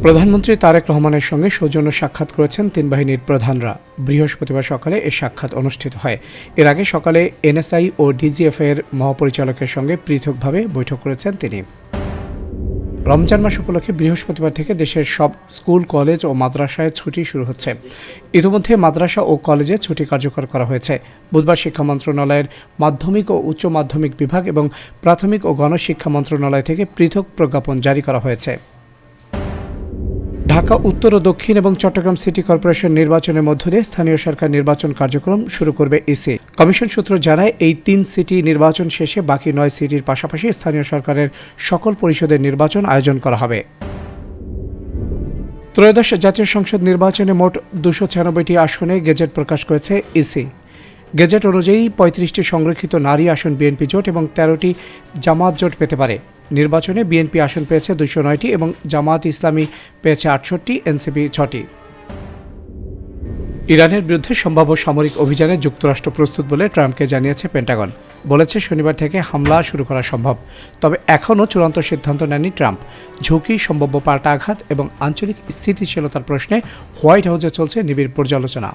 প্রধানমন্ত্রী তারেক রহমানের সঙ্গে সৌজন্য সাক্ষাৎ করেছেন তিন বাহিনীর প্রধানরা। বৃহস্পতিবার সকালে এই সাক্ষাৎ অনুষ্ঠিত হয়। এর আগে সকালে এনএসআই ও ডিজিএফ এর মহাপরিচালকের সঙ্গে পৃথকভাবে বৈঠক করেছেন তিনি। রমজান মাস উপলক্ষে বৃহস্পতিবার থেকে দেশের সব স্কুল, কলেজ ও মাদ্রাসায় ছুটি শুরু হচ্ছে। ইতিমধ্যে মাদ্রাসা ও কলেজে ছুটি কার্যকর করা হয়েছে। বুধবার শিক্ষা মন্ত্রণালয়ের মাধ্যমিক ও উচ্চ মাধ্যমিক বিভাগ এবং প্রাথমিক ও গণশিক্ষা মন্ত্রণালয় থেকে পৃথক প্রজ্ঞাপন জারি করা হয়েছে। ঢাকা উত্তর ও দক্ষিণ এবং চট্টগ্রাম সিটি কর্পোরেশন নির্বাচনের মধ্য দিয়ে স্থানীয় সরকার নির্বাচন কার্যক্রম শুরু করবে ইসি। কমিশন সূত্র জানায়, এই 3 সিটি নির্বাচন শেষে বাকি 9 সিটির পাশাপাশি স্থানীয় সরকারের সকল পরিষদের নির্বাচন আয়োজন করা হবে। ত্রয়োদশ জাতীয় সংসদ নির্বাচনে মোট 296টি আসনে গেজেট প্রকাশ করেছে ইসি। গেজেট অনুযায়ী 35টি সংরক্ষিত নারী আসন বিএনপি জোট এবং 13টি জামায়াত জোট পেতে পারে। নির্বাচনে বিএনপি আসন পেয়েছে 209টি এবং জামায়াত ইসলামী পেয়েছে 68, এনসিপি 6টি। ইরানের বিরুদ্ধে সম্ভাব্য সামরিক অভিযানে যুক্তরাষ্ট্র প্রস্তুত বলে ট্রাম্পকে জানিয়েছে পেন্টাগন। বলেছে, শনিবার থেকে হামলা শুরু করা সম্ভব, তবে এখনও চূড়ান্ত সিদ্ধান্ত নেননি ট্রাম্প। ঝুঁকি, সম্ভাব্য পাল্টা আঘাত এবং আঞ্চলিক স্থিতিশীলতার প্রশ্নে হোয়াইট হাউসে চলছে নিবিড় পর্যালোচনা।